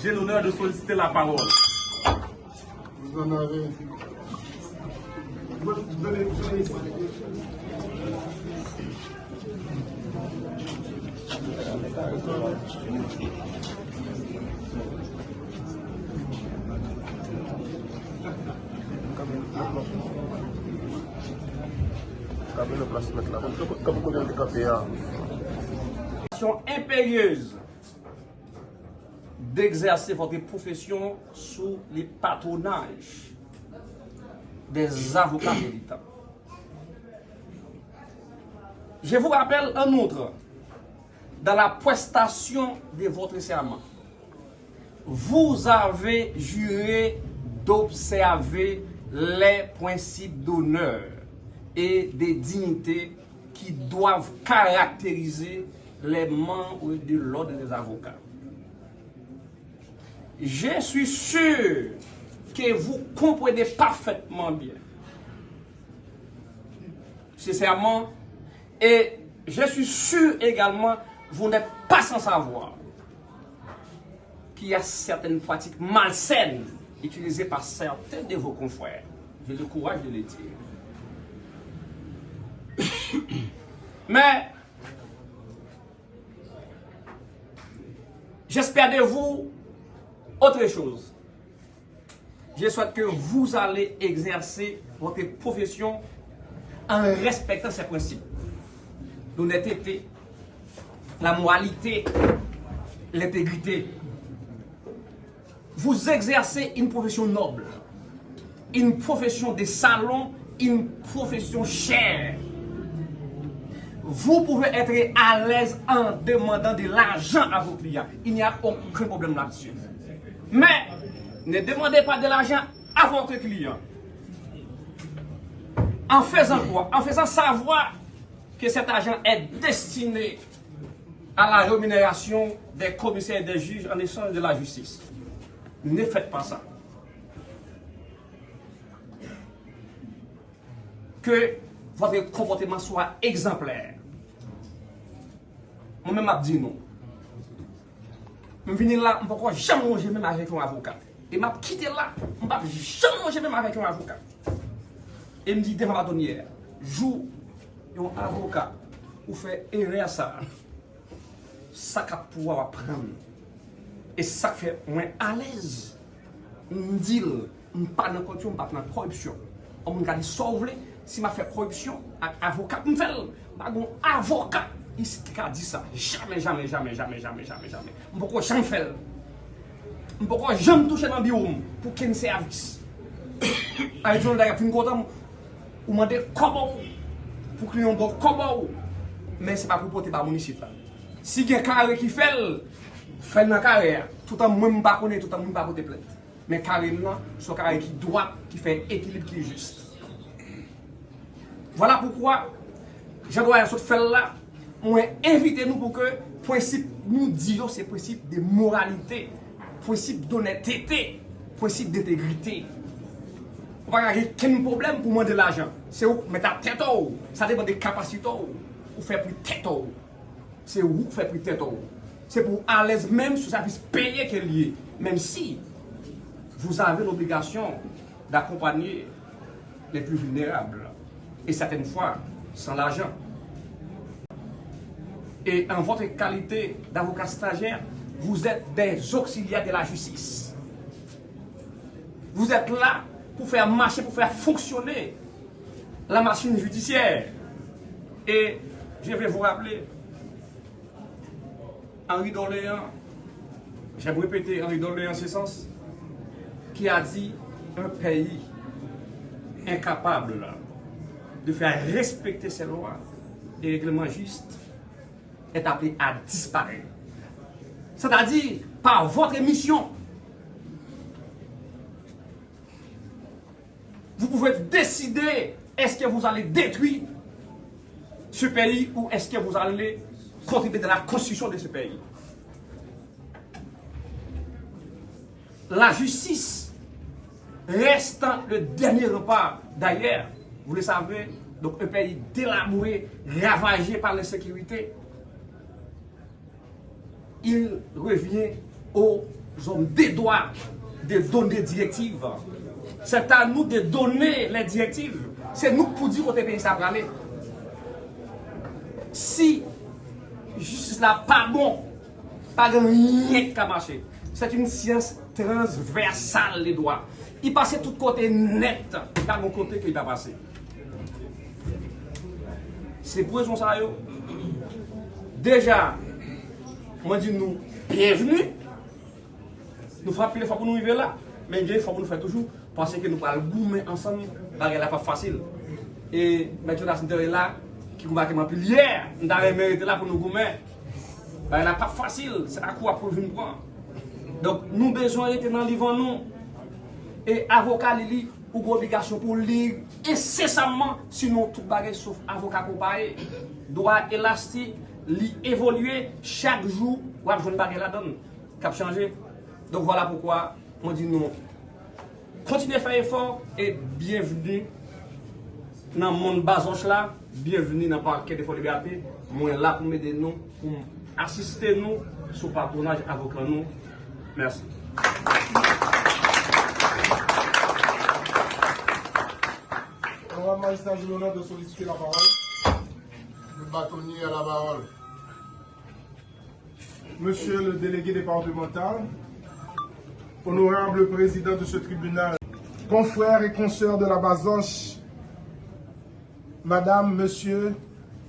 j'ai l'honneur de solliciter la parole. Vous en avez. Impérieuse d'exercer votre profession sous les patronages des avocats militants. Je vous rappelle en outre, dans la prestation de votre serment, vous avez juré d'observer les principes d'honneur et de dignité qui doivent caractériser les membres de l'ordre des avocats. Je suis sûr que vous comprenez parfaitement bien ce serment et je suis sûr également que vous n'êtes pas sans savoir qu'il y a certaines pratiques malsaines utilisées par certains de vos confrères. J'ai le courage de les dire. Mais j'espère de vous autre chose. Je souhaite que vous allez exercer votre profession en respectant ces principes. L'honnêteté, la moralité, l'intégrité. Vous exercez une profession noble, une profession de salon, une profession chère. Vous pouvez être à l'aise en demandant de l'argent à vos clients. Il n'y a aucun problème là-dessus. Mais ne demandez pas de l'argent à votre client. En faisant quoi? En faisant savoir que cet argent est destiné à la rémunération des commissaires et des juges en échange de la justice. Ne faites pas ça. Que votre comportement soit exemplaire. Moi-même, je dis non. Je viens là, je ne peux pas jamais manger même avec un avocat. Et je quitté là, je ne peux jamais manger même avec un avocat. Et me dit devant la donnière, joue un avocat ou fait erreur ça. Ça va pouvoir prendre. Et ça fait moins à l'aise. Je dis, je ne pas dans corruption, je ne pas dans corruption. On me dit sauver si je fais corruption avec avocat, je fais un avocat. Ici, qui a dit ça? Jamais, jamais, jamais, jamais, jamais, jamais, jamais. Je ne peux jamais faire. Je ne peux jamais toucher dans le bureau pour qu'il y ait un service. Avec un gars qui est content, ou demander comment pour qu'il y ait un bon comment. Mais ce n'est pas pour porter par municipal. Si il y a un carré qui fait dans le carré, tout en même pas connaître, tout en même pas porter plainte. Mais carré là, c'est un carré qui doit, qui fait équilibre, qui est juste. Voilà pourquoi je dois faire là. Moi, invitez-nous pour que principe nous disions ces principes de moralité, principe d'honnêteté, principe d'intégrité. On va avoir aucun problème pour demander de l'argent. C'est où mettre ta tête haut. Ça dépend des capacités ou faire plus tête haut. C'est où faire plus tête haut. C'est pour à l'aise même sur le service payé qu'elle y est. Même si vous avez l'obligation d'accompagner les plus vulnérables. Et certaines fois, sans l'argent. Et en votre qualité d'avocat stagiaire, vous êtes des auxiliaires de la justice. Vous êtes là pour faire marcher, pour faire fonctionner la machine judiciaire. Et je vais vous rappeler, Henri d'Orléans, j'aime répéter Henri d'Orléans en ce sens, qui a dit un pays incapable de faire respecter ses lois et règlements justes est appelé à disparaître. C'est-à-dire, par votre mission, vous pouvez décider est-ce que vous allez détruire ce pays ou est-ce que vous allez contribuer à la construction de ce pays. La justice restant le dernier rempart. D'ailleurs, vous le savez, donc un pays délabré, ravagé par l'insécurité, il revient aux hommes des droits de donner des directives. C'est à nous de donner les directives. C'est nous pour dire que le pays ça va aller. Si justice là pas bon, pas de rien qui a marché. C'est une science transversale, les droits. Il passe tout côté net, pas mon côté qu'il va passer. C'est pour ça. Déjà, moi dis nous, bienvenue. Nous frappons les fois pour nous arriver là. Mais il faut que nous fassions toujours parce que nous allons goumer ensemble. Ce n'est pas facile. Et maintenant, c'est là qui va être plus hier. Nous avons mérité là pour nous goumer. Ce n'est pas facile. C'est à quoi pour venir prendre. Donc, nous avons besoin d'être dans le livre nous. Et avocat, il ou obligation pour lire incessamment, sinon tout bagage sauf avocat comparé. Droit élastique, évoluer chaque jour, ou avoir une bagage la donne, cap changer. Donc voilà pourquoi on dit non. Continuez à faire effort et bienvenue dans le monde basoche là, bienvenue dans le parquet de Fort-Liberté. Moi là pour m'aider nous, pour assister nous sur le patronage avocat nous. Merci. Honorable magistrat, j'ai l'honneur de solliciter la parole. Le bâtonnier à la parole. Monsieur le délégué départemental, honorable président de ce tribunal, confrères et consoeurs de la Bazoche, madame, monsieur,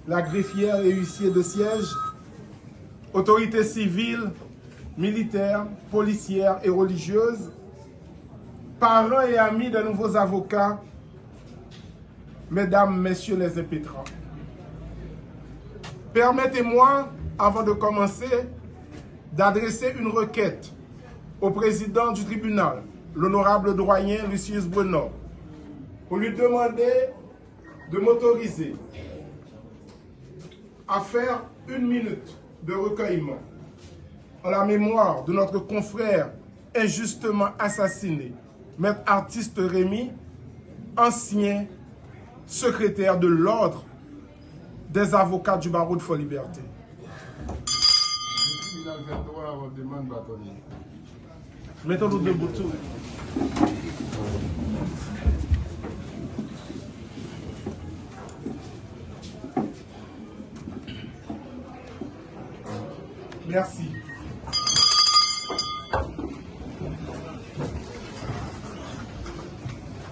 la greffière et huissier de siège, autorités civiles, militaires, policières et religieuses, parents et amis de nouveaux avocats, mesdames, messieurs les impétrants. Permettez-moi, avant de commencer, d'adresser une requête au président du tribunal, l'honorable doyen Lucius Brenor, pour lui demander de m'autoriser à faire 1 minute de recueillement en la mémoire de notre confrère injustement assassiné, Maître Artiste Rémy, ancien secrétaire de l'ordre des avocats du barreau de Fort-Liberté. Mettons-nous debout tout. Merci.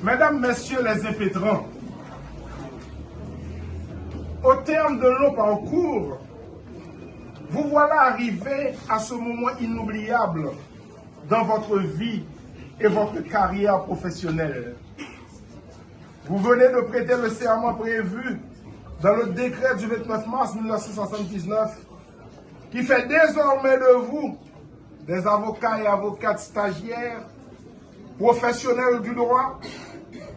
Mesdames, Messieurs les impétrants, au terme de long parcours, vous voilà arrivés à ce moment inoubliable dans votre vie et votre carrière professionnelle. Vous venez de prêter le serment prévu dans le décret du 29 mars 1979 qui fait désormais de vous des avocats et avocates stagiaires, professionnels du droit,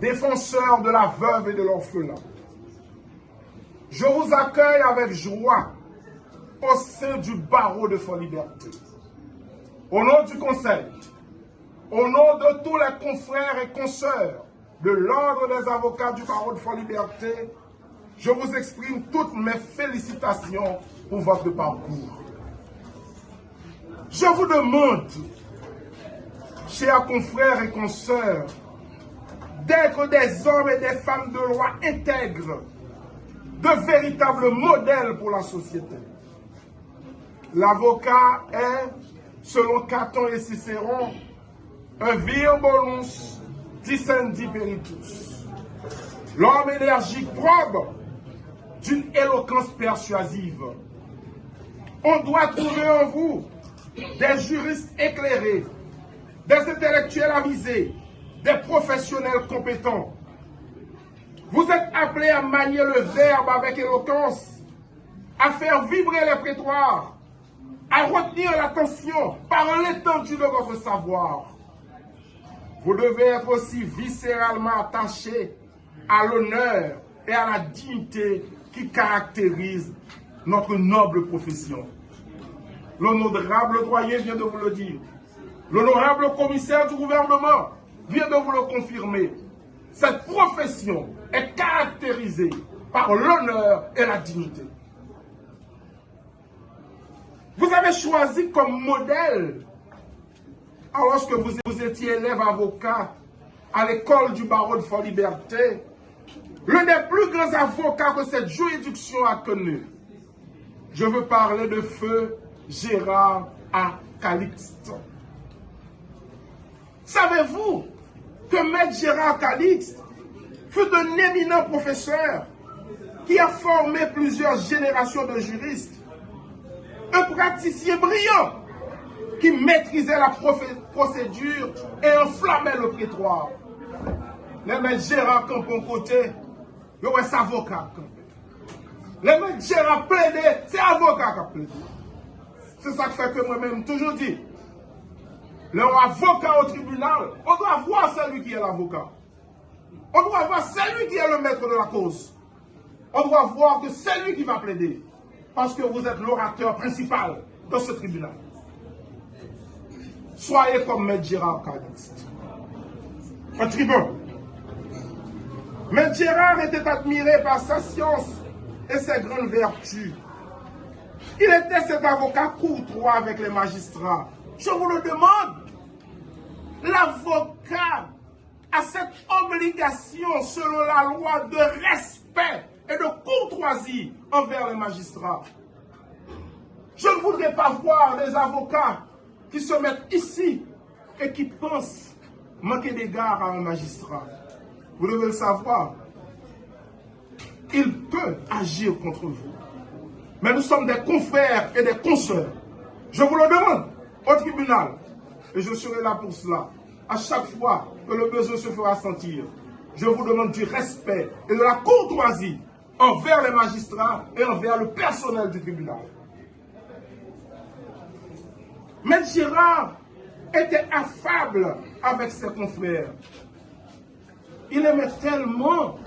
défenseurs de la veuve et de l'orphelin. Je vous accueille avec joie au sein du barreau de Fort-Liberté. Au nom du Conseil, au nom de tous les confrères et consoeurs de l'ordre des avocats du barreau de Fort-Liberté, je vous exprime toutes mes félicitations pour votre parcours. Je vous demande, chers confrères et consoeurs, d'être des hommes et des femmes de loi intègres, de véritables modèles pour la société. L'avocat est, selon Caton et Cicéron, un virbolus dicendi peritus. L'homme énergique probe d'une éloquence persuasive. On doit trouver en vous des juristes éclairés, des intellectuels avisés, des professionnels compétents. Vous êtes appelés à manier le verbe avec éloquence, à faire vibrer les prétoires, à retenir l'attention par l'étendue de votre savoir. Vous devez être aussi viscéralement attachés à l'honneur et à la dignité qui caractérise notre noble profession. L'honorable doyen vient de vous le dire. L'honorable commissaire du gouvernement vient de vous le confirmer. Cette profession est caractérisée par l'honneur et la dignité. Vous avez choisi comme modèle alors que vous étiez élève avocat à l'école du barreau de Fort-Liberté, l'un des plus grands avocats que cette juridiction a connu. Je veux parler de feu Gérard A. Calixte. Savez-vous que Maître Gérard Calixte fut un éminent professeur qui a formé plusieurs générations de juristes, un praticien brillant qui maîtrisait la procédure et enflammait le prétoire. Les Maître Gérard Campon côté, il y a avocat. Les Maître Gérard plaidé, c'est avocat qui a plaidé. C'est ça qui fait que moi-même toujours dit, leur avocat au tribunal, on doit voir celui qui est l'avocat. On doit voir celui qui est le maître de la cause. On doit voir que c'est lui qui va plaider. Parce que vous êtes l'orateur principal de ce tribunal. Soyez comme Maître Gérard Calixte. Un tribun. Maître Gérard était admiré par sa science et ses grandes vertus. Il était cet avocat courtois avec les magistrats. Je vous le demande, l'avocat a cette obligation selon la loi de respect et de courtoisie envers les magistrats. Je ne voudrais pas voir des avocats qui se mettent ici et qui pensent manquer d'égard à un magistrat. Vous devez le savoir. Il peut agir contre vous. Mais nous sommes des confrères et des consoeurs. Je vous le demande au tribunal. Et je serai là pour cela. À chaque fois que le besoin se fera sentir, je vous demande du respect et de la courtoisie envers les magistrats et envers le personnel du tribunal. Maître Gérard était affable avec ses confrères. Il aimait tellement.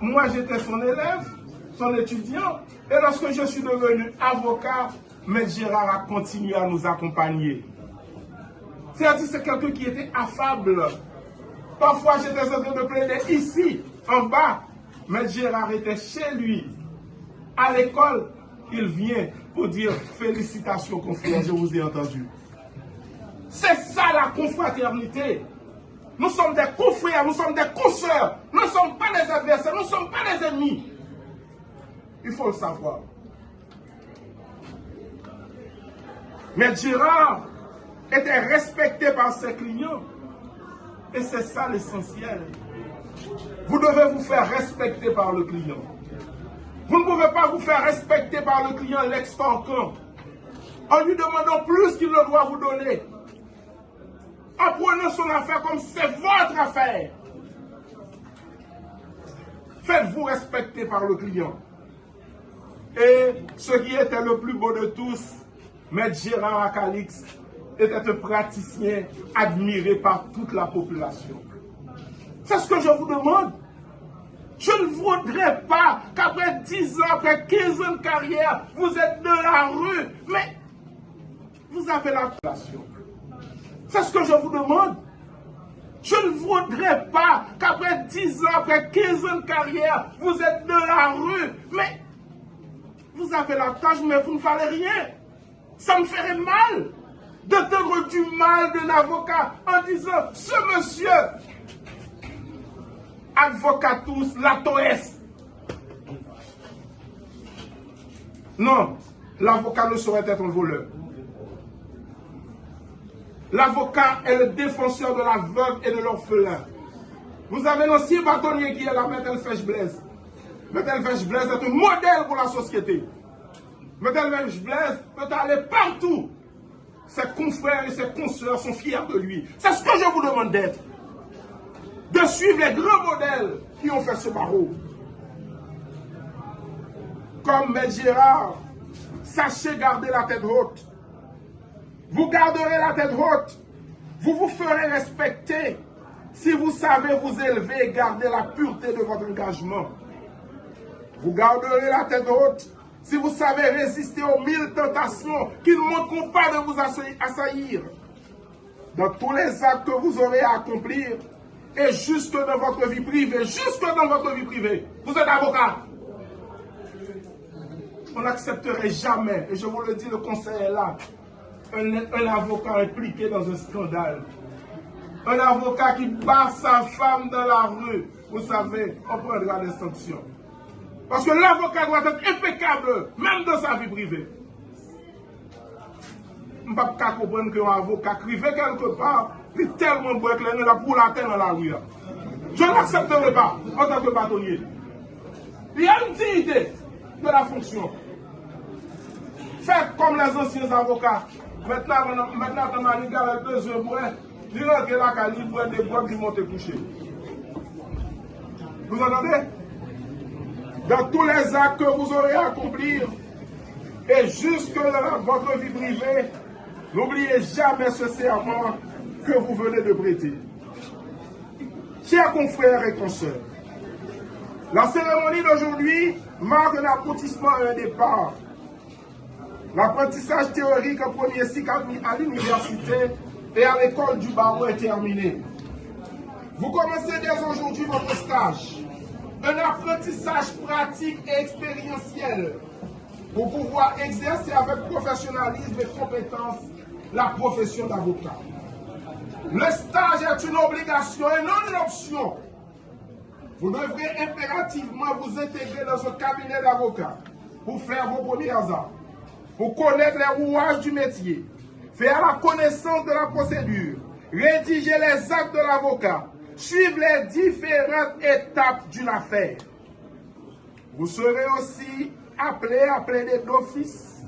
Moi, j'étais son élève, son étudiant. Et lorsque je suis devenu avocat, Maître Gérard a continué à nous accompagner. C'est-à-dire c'est quelqu'un qui était affable. Parfois, j'étais en train de plaider ici, en bas. Maître Gérard était chez lui. À l'école, il vient pour dire félicitations, confrères, je vous ai entendu. C'est ça la confraternité. Nous sommes des confrères, nous sommes des consoeurs. Nous ne sommes pas des adversaires, nous ne sommes pas des ennemis. Il faut le savoir. Maître Gérard était respecté par ses clients. Et c'est ça l'essentiel. Vous devez vous faire respecter par le client. Vous ne pouvez pas vous faire respecter par le client l'extorquant. En lui demandant plus qu'il ne doit vous donner. En prenant son affaire comme c'est votre affaire. Faites-vous respecter par le client. Et ce qui était le plus beau de tous, Maître Gérard Calixte était un praticien admiré par toute la population. C'est ce que je vous demande. Je ne voudrais pas qu'après 10 ans, après 15 ans de carrière, vous êtes dans la rue, mais vous avez la population. C'est ce que je vous demande. Je ne voudrais pas qu'après 10 ans, après 15 ans de carrière, vous êtes dans la rue, mais vous avez la tâche, mais vous ne fallait rien. Ça me ferait mal d'entendre du mal d'un avocat en disant, ce monsieur, advocatus latoes. Non, l'avocat ne saurait être un voleur. L'avocat est le défenseur de la veuve et de l'orphelin. Vous avez l'ancien bâtonnier qui est là, Maître Elfèche Blaise. Maître Elfèche Blaise est un modèle pour la société. Maître Elfèche Blaise peut aller partout. Ses confrères et ses consoeurs sont fiers de lui. C'est ce que je vous demande d'être. De suivre les grands modèles qui ont fait ce barreau. Comme Maître Gérard, sachez garder la tête haute. Vous garderez la tête haute. Vous vous ferez respecter si vous savez vous élever et garder la pureté de votre engagement. Vous garderez la tête haute si vous savez résister aux 1000 tentations qui ne manqueront pas de vous assaillir. Dans tous les actes que vous aurez à accomplir et jusque dans votre vie privée, vous êtes avocat. On n'accepterait jamais, et je vous le dis, le conseil est là, un avocat impliqué dans un scandale. Un avocat qui bat sa femme dans la rue, vous savez, on prendra des sanctions. Parce que l'avocat doit être impeccable, même dans sa vie privée. Je ne peux pas comprendre qu'un avocat crive quelque part, il est tellement beau que l'on est pour la terre dans la rue. Je ne l'accepterai pas en tant que bâtonnier. Il y a une dignité de la fonction. Faites comme les anciens avocats. Maintenant, ton mari a 2 heures, il rentre là, il boit des bois qui montent coucher. Vous entendez? Dans tous les actes que vous aurez à accomplir, et jusque dans votre vie privée, n'oubliez jamais ce serment que vous venez de prêter. Chers confrères et consoeurs, la cérémonie d'aujourd'hui marque un aboutissement et un départ. L'apprentissage théorique en premier cycle à l'université et à l'école du barreau est terminé. Vous commencez dès aujourd'hui votre stage, un apprentissage pratique et expérientiel pour pouvoir exercer avec professionnalisme et compétence la profession d'avocat. Le stage est une obligation et non une option. Vous devrez impérativement vous intégrer dans un cabinet d'avocats pour faire vos premiers arts, pour connaître les rouages du métier, faire la connaissance de la procédure, rédiger les actes de l'avocat, suivre les différentes étapes d'une affaire. Vous serez aussi appelé à plaider d'office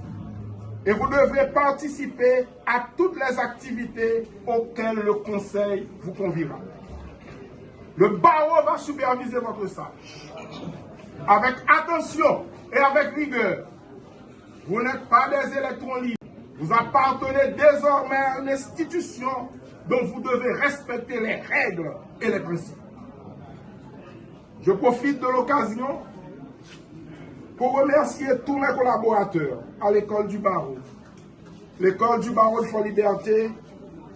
et vous devrez participer à toutes les activités auxquelles le conseil vous conviera. Le barreau va superviser votre stage avec attention et avec rigueur. Vous n'êtes pas des électrons libres. Vous appartenez désormais à une institution dont vous devez respecter les règles et les principes. Je profite de l'occasion pour remercier tous mes collaborateurs à l'école du barreau. L'école du barreau de Fort-Liberté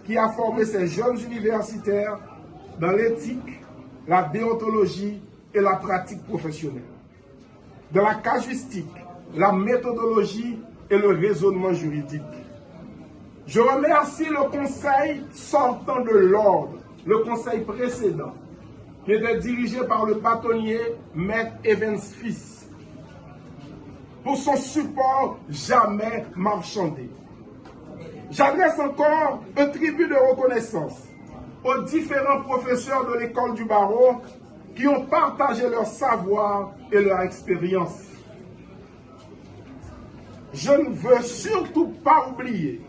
qui a formé ces jeunes universitaires dans l'éthique, la déontologie et la pratique professionnelle. Dans la casuistique, la méthodologie et le raisonnement juridique. Je remercie le conseil sortant de l'ordre, le conseil précédent, qui était dirigé par le bâtonnier Maître Evans Fils, pour son support jamais marchandé. J'adresse encore un tribut de reconnaissance aux différents professeurs de l'école du barreau qui ont partagé leur savoir et leur expérience. Je ne veux surtout pas oublier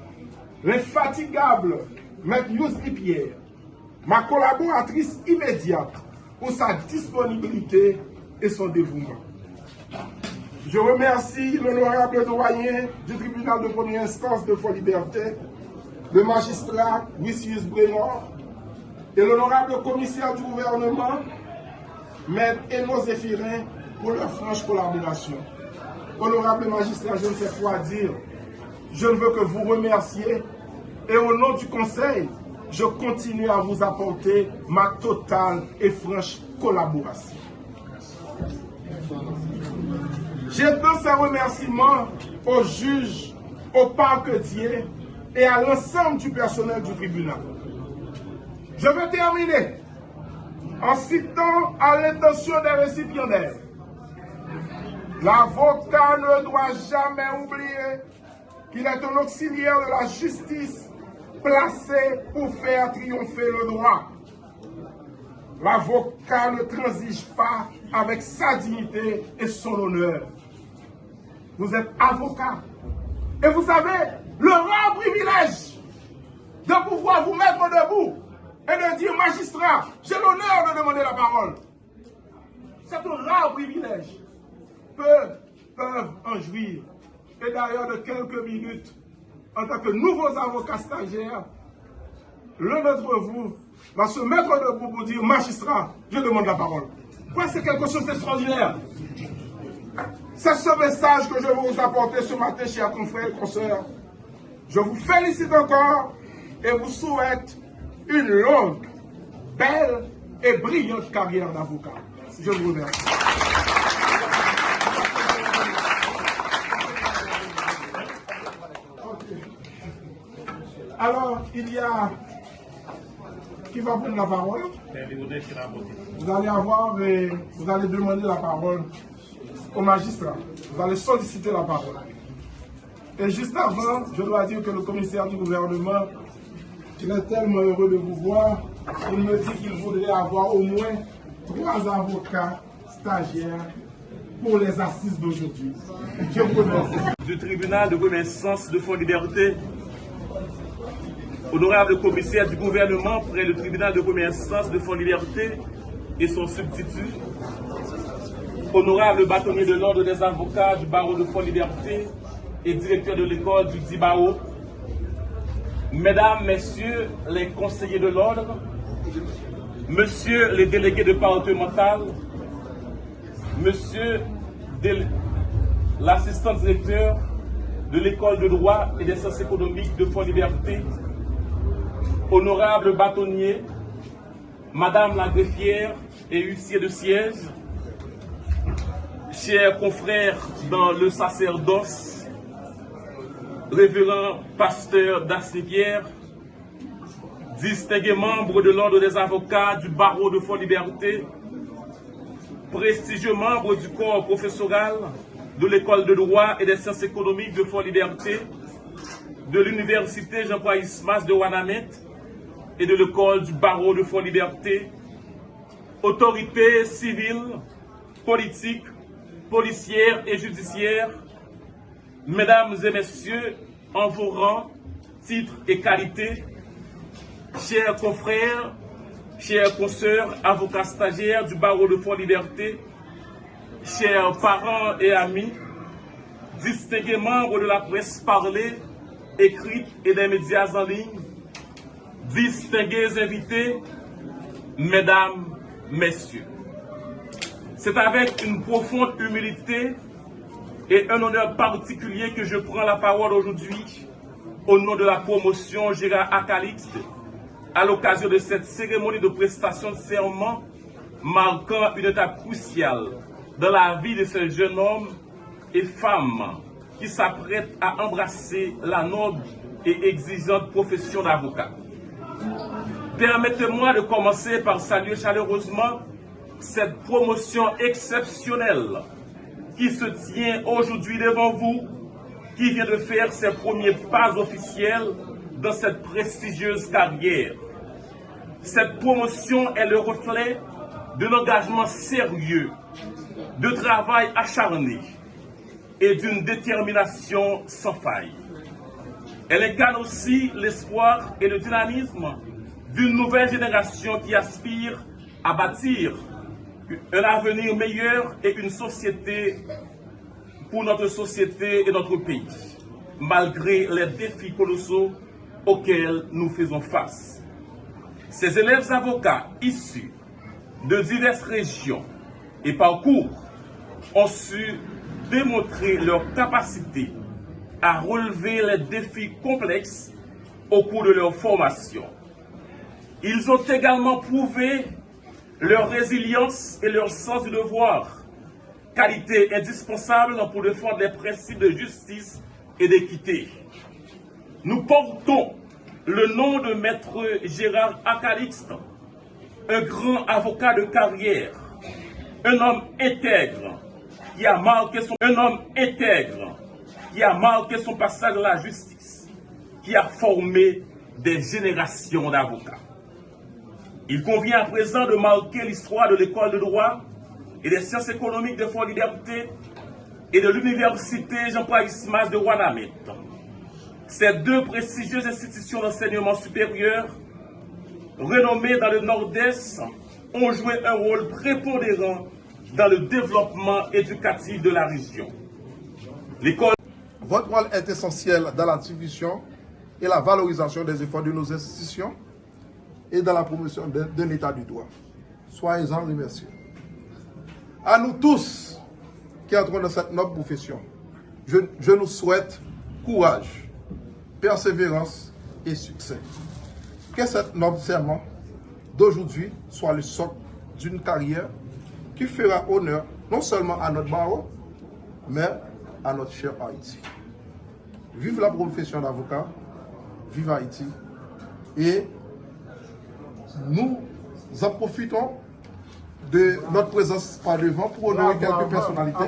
l'infatigable Maître Yousli Pierre, ma collaboratrice immédiate pour sa disponibilité et son dévouement. Je remercie l'honorable doyen du tribunal de première instance de Fort-Liberté, le magistrat Wissius Brémont et l'honorable commissaire du gouvernement, Maître Eno Zéphirin, pour leur franche collaboration. Honorable magistrat, je ne sais quoi dire. Je ne veux que vous remercier et au nom du conseil, je continue à vous apporter ma totale et franche collaboration. J'étends ces remerciements aux juges, aux parquetiers et à l'ensemble du personnel du tribunal. Je veux terminer en citant à l'intention des récipiendaires. L'avocat ne doit jamais oublier qu'il est un auxiliaire de la justice placé pour faire triompher le droit. L'avocat ne transige pas avec sa dignité et son honneur. Vous êtes avocat. Et vous avez le rare privilège de pouvoir vous mettre debout et de dire, magistrat, j'ai l'honneur de demander la parole. C'est un rare privilège. Peu peuvent en jouir. Et d'ailleurs, de quelques minutes, en tant que nouveaux avocats stagiaires, l'un d'entre vous va se mettre debout pour dire, magistrat, je demande la parole. Quoi, c'est quelque chose d'extraordinaire. C'est ce message que je veux vous apporter ce matin, chers confrères et consoeurs. Je vous félicite encore et vous souhaite une longue, belle et brillante carrière d'avocat. Je vous remercie. Alors, il y a... Qui va prendre la parole? Vous allez avoir et vous allez demander la parole au magistrat. Vous allez solliciter la parole. Et juste avant, je dois dire que le commissaire du gouvernement, il est tellement heureux de vous voir. Il me dit qu'il voudrait avoir au moins 3 avocats stagiaires pour les assises d'aujourd'hui. Je vous remercie. Du tribunal de première instance de Fonds Liberté, honorable commissaire du gouvernement près le tribunal de première instance de Fonds Liberté et son substitut, honorable bâtonnier de l'ordre des avocats du barreau de Fonds Liberté et directeur de l'école du Dibao, mesdames, messieurs les conseillers de l'ordre, messieurs les délégués départementaux, monsieur l'assistant directeur de l'école de droit et des sciences économiques de Fonds Liberté, honorable bâtonnier, madame la greffière et huissier de siège, chers confrères dans le sacerdoce, révérend pasteur d'Astivière, distingués membres de l'ordre des avocats du barreau de Fonds Liberté, prestigieux membres du corps professoral de l'école de droit et des sciences économiques de Fonds Liberté, de l'université Jean-Paul Ismas de Ouanamène et de l'école du barreau de Fonds Liberté, autorités civiles, politiques, policières et judiciaires, mesdames et messieurs, en vos rangs, titres et qualités, chers confrères, chers consoeurs, avocats stagiaires du barreau de Fonds Liberté, chers parents et amis, distingués membres de la presse parlée, écrite et des médias en ligne, distingués invités, mesdames, messieurs. C'est avec une profonde humilité et un honneur particulier que je prends la parole aujourd'hui au nom de la promotion Gérard Acalixte à l'occasion de cette cérémonie de prestation de serment marquant une étape cruciale dans la vie de ce jeune homme et femme qui s'apprête à embrasser la noble et exigeante profession d'avocat. Permettez-moi de commencer par saluer chaleureusement cette promotion exceptionnelle qui se tient aujourd'hui devant vous, qui vient de faire ses premiers pas officiels dans cette prestigieuse carrière. Cette promotion est le reflet d'un engagement sérieux, de travail acharné et d'une détermination sans faille. Elle incarne aussi l'espoir et le dynamisme d'une nouvelle génération qui aspire à bâtir un avenir meilleur et une société pour notre société et notre pays, malgré les défis colossaux auxquels nous faisons face. Ces élèves avocats issus de diverses régions et parcours ont su démontrer leur capacité à relever les défis complexes au cours de leur formation. Ils ont également prouvé leur résilience et leur sens du devoir, qualité indispensable pour défendre les principes de justice et d'équité. Nous portons le nom de maître Gérard Acalixte, un grand avocat de carrière, un homme intègre qui a marqué son passage à la justice, qui a formé des générations d'avocats. Il convient à présent de marquer l'histoire de l'école de droit et des sciences économiques de Fonds Liberté et de l'université Jean-Paul Ismas de Ouanamène. Ces deux prestigieuses institutions d'enseignement supérieur, renommées dans le Nord-Est, ont joué un rôle prépondérant dans le développement éducatif de la région. Votre rôle est essentiel dans la diffusion et la valorisation des efforts de nos institutions et dans la promotion de l'état du droit. Soyez-en remerciés. À nous tous qui entrons dans cette noble profession, je nous souhaite courage, persévérance et succès. Que cette noble serment d'aujourd'hui soit le socle d'une carrière qui fera honneur non seulement à notre barreau, mais à notre cher Haïti. Vive la profession d'avocat, Vive Haïti. Et nous en profitons de notre présence par devant pour honorer quelques personnalités.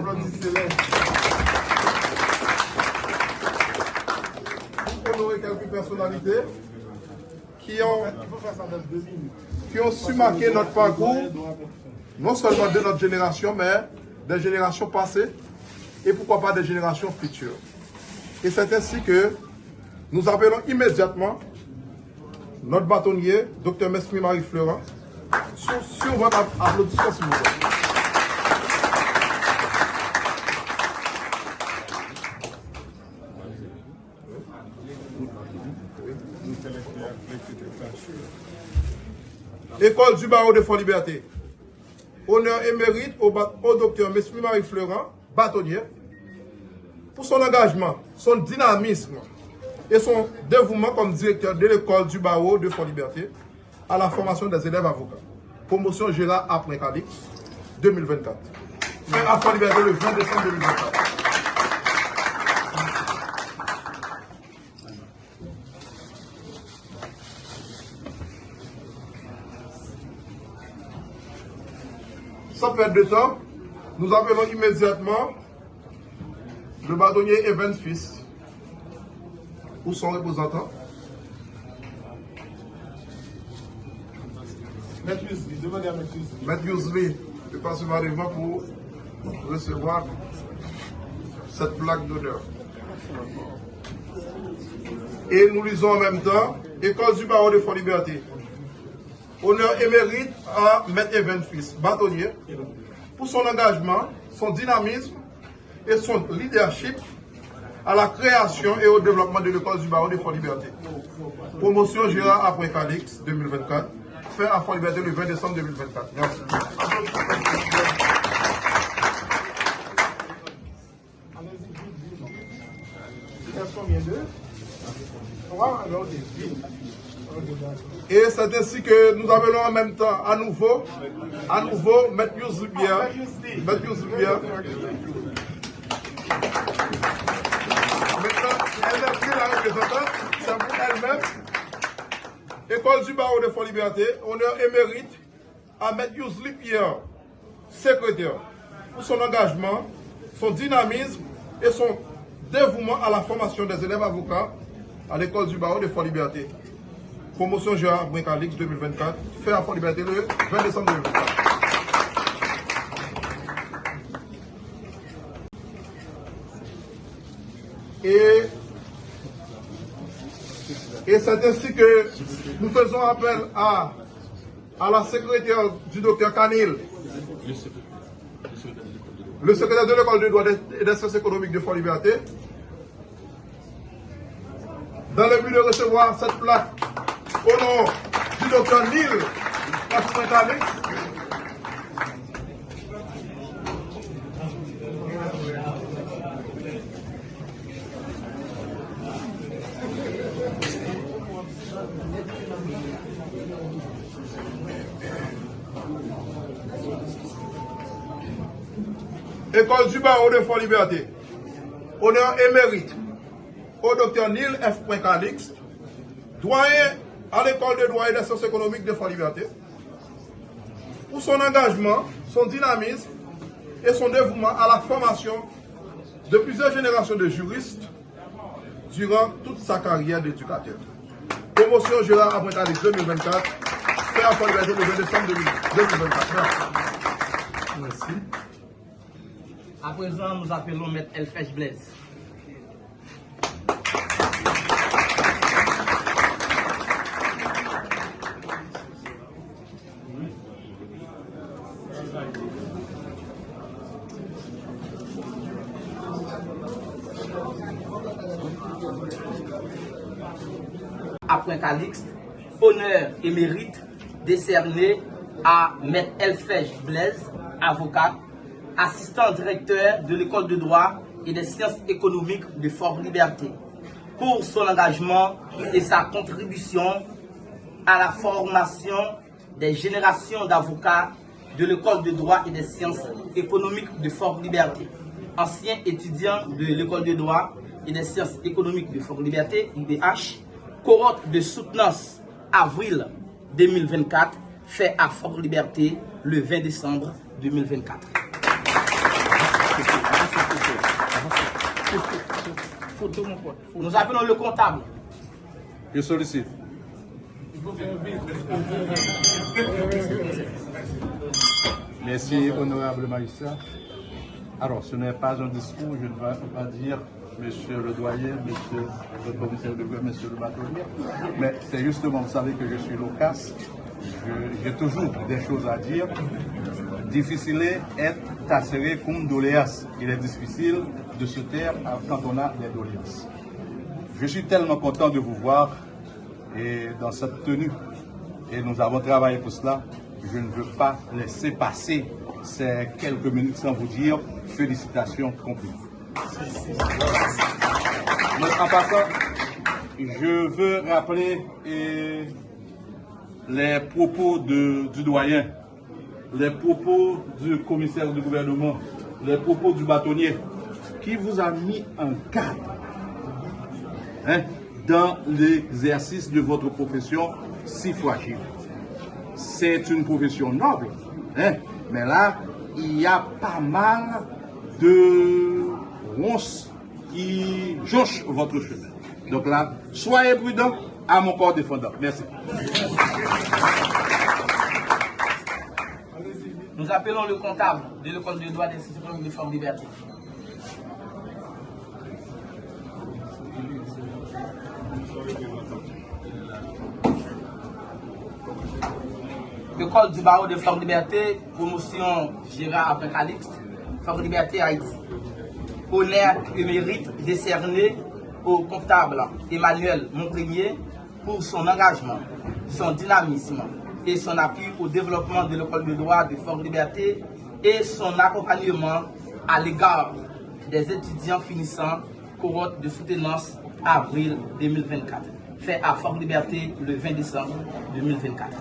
Pour honorer quelques personnalités qui ont su marquer notre parcours, non seulement de notre génération, mais des générations passées et pourquoi pas des générations futures. Et c'est ainsi que nous appelons immédiatement notre bâtonnier, Dr Mesmi Marie-Florent, sur votre applaudissement, s'il vous plaît. École du barreau de Fort-Liberté. Honneur et mérite au docteur Mesmi Marie-Florent, bâtonnier, pour son engagement, son dynamisme et son dévouement comme directeur de l'école du barreau de Fort-Liberté à la formation des élèves avocats. Promotion Gérard après Calix 2024. Fait à Fort-Liberté le 20 décembre 2024. Sans perdre de temps, nous appelons immédiatement le bâtonnier Evans Fils ou son représentant. Maître Yousli, demandez à Maître Yousli. Maître Yousli, je passe par devant pour recevoir cette plaque d'honneur. Et nous lisons en même temps, École du barreau de Fort-Liberté. Honneur et mérite à Maître Evans Fils, bâtonnier, pour son engagement, son dynamisme et son leadership à la création et au développement de l'école du barreau de Fort-Liberté. Promotion Gérard après Calix 2024, fait à Fort-Liberté le 20 décembre 2024. Merci. Et c'est ainsi que nous appelons en même temps à nouveau Maître Yousli. Maître Yousli. Maintenant, elle n'est plus la représentante, c'est pour elle-même. École du barreau de Fort-Liberté, honneur et mérite à Maître Yousli Pierre, secrétaire, pour son engagement, son dynamisme et son dévouement à la formation des élèves avocats à l'école du barreau de Fort-Liberté. Promotion Gérard Brincalix 2024, fait à Fort-Liberté le 20 décembre 2024. Et c'est ainsi que nous faisons appel à la secrétaire du docteur Canil, le secrétaire de l'école de droit et des sciences économiques de Fort-Liberté, dans le but de recevoir cette plaque au nom du docteur Nil F. École du barreau de Fort-Liberté. Honneur et mérite au docteur Nil F. Calix, doyen à l'école de droit et des sciences économiques de Fort-Liberté, pour son engagement, son dynamisme et son dévouement à la formation de plusieurs générations de juristes durant toute sa carrière d'éducateur. Promotion Gérard après Calix 2024, fait à Fort-Liberté le 20 décembre 2024. Merci. À présent, nous appelons Maître Elfèche Blaise. Après Calixte, honneur et mérite décerné à Maître Elfèche Blaise, avocat, assistant directeur de l'école de droit et des sciences économiques de Fort-Liberté, pour son engagement et sa contribution à la formation des générations d'avocats de l'école de droit et des sciences économiques de Fort-Liberté. Ancien étudiant de l'école de droit et des sciences économiques de Fort-Liberté, IBH, cohorte de soutenance avril 2024, fait à Fort Liberté le 20 décembre 2024. Nous appelons le comptable. Je sollicite. Merci, honorable magistrat. Alors, ce n'est pas un discours, je ne vais pas dire monsieur le doyen, monsieur le commissaire de guerre, monsieur le bâtonnier, mais c'est justement, vous savez que je suis loquace, j'ai toujours des choses à dire. Difficile est tasseré comme doléas. Il est difficile de se taire quand on a des doléances. Je suis tellement content de vous voir et dans cette tenue, et nous avons travaillé pour cela. Je ne veux pas laisser passer ces quelques minutes sans vous dire félicitations complètes. En passant, je veux rappeler les propos du doyen, les propos du commissaire du gouvernement, les propos du bâtonnier, qui vous a mis en cadre dans l'exercice de votre profession si fragile. C'est une profession noble, mais là, il y a pas mal de ronces qui jonchent votre chemin. Donc là, soyez prudents à mon corps défendant. Merci. Nous appelons le comptable de l'école de droit d'institution de Fort Liberté. L'école du barreau de Fort Liberté, promotion Gérard après Calixte, Fort Liberté Haïti. Honneur et mérite décerné au comptable Emmanuel Monpremier pour son engagement, son dynamisme et son appui au développement de l'école de droit de Fort Liberté et son accompagnement à l'égard des étudiants finissant cohorte de soutenance avril 2024, fait à Fort Liberté le 20 décembre 2024.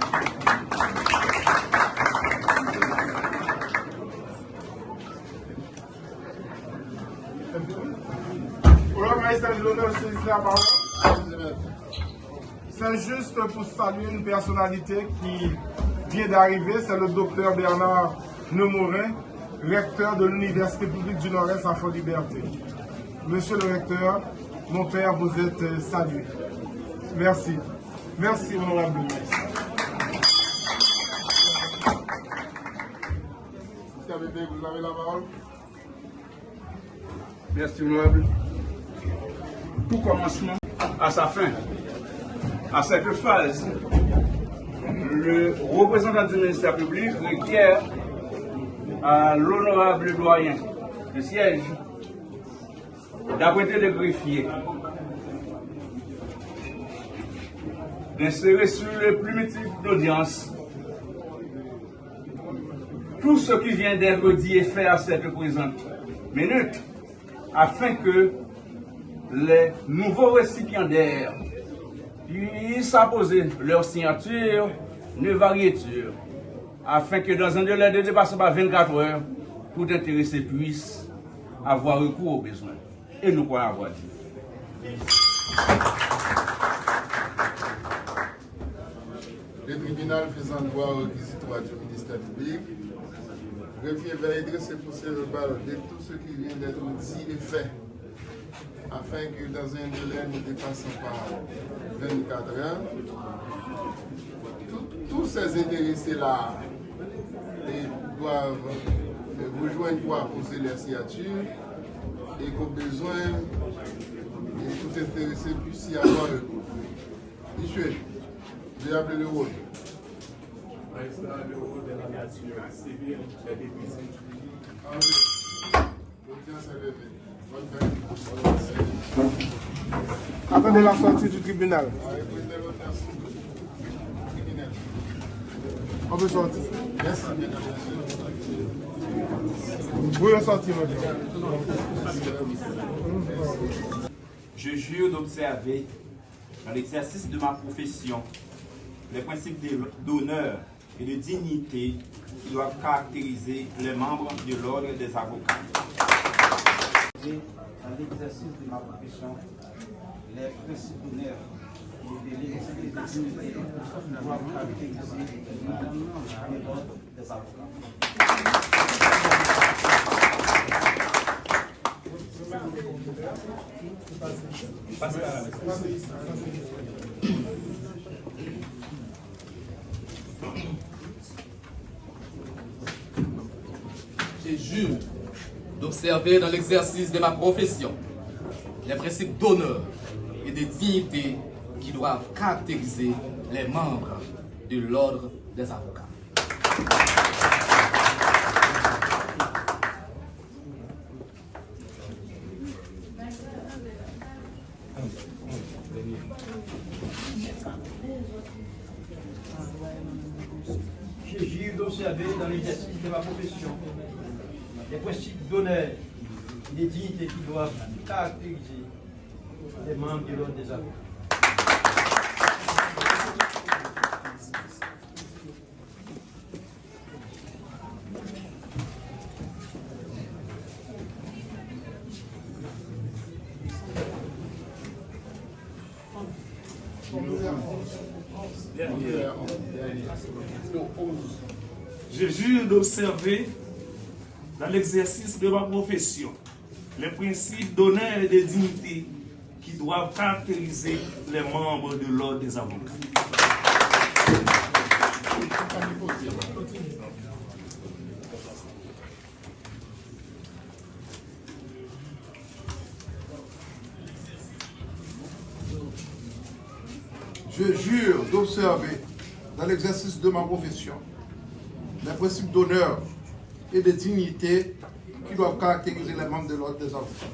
C'est juste pour saluer une personnalité qui vient d'arriver, c'est le docteur Bernard Nemorin, recteur de l'Université publique du Nord-Est à Fort Liberté. Monsieur le recteur, mon père, vous êtes salué. Merci. Merci, honorable ministre. Vous avez la parole. Merci, honorable. Tout commencement à sa fin. À cette phase, le représentant du ministère public requiert à l'honorable doyen de siège d'apprêter le greffier, d'insérer sur le primitif d'audience tout ce qui vient d'être dit et fait à cette présente minute, afin que les nouveaux récipiendaires puissent apposer leur signature de variéture, afin que dans un délai de dépassement à 24 heures, tout intéressé puisse avoir recours aux besoins. Et nous croyons avoir dit. Le tribunal faisant droit au réquisitoire du ministère public, greffier va dresser pour verbal de tout ce qui vient d'être dit et fait, afin que dans un délai ne dépassant pas 24 heures, tous ces intéressés-là doivent rejoindre pour apposer leur signature et qu'au besoin, tout intéressé puisse y avoir recours. Monsieur, j'ai appelé le rôle. Le rôle de la nature civile est député. L'audience est levée. Bonne fête. Attendez la sortie du tribunal. On peut sortir. Merci, mesdames et messieurs. Oui, on sortit, madame. Je jure d'observer, dans l'exercice de ma profession, les principes d'honneur et de dignité qui doivent caractériser les membres de l'ordre des avocats. Dans l'exercice de ma profession, les principes d'honneur et des décisions doivent caractériser l'ordre des avocats. Je jure d'observer dans l'exercice de ma profession les principes d'honneur et de dignité qui doivent caractériser les membres de l'ordre des avocats. Je jure d'observer dans l'exercice de ma profession les principes d'honneur et de dignité qui doivent caractériser les membres de l'ordre des avocats. Je jure d'observer dans l'exercice de ma profession les principes d'honneur et de dignité qui doivent caractériser les membres de l'ordre des avocats. Je jure d'observer dans l'exercice de ma profession les principes d'honneur et de dignité qui doivent caractériser les membres de l'ordre des avocats.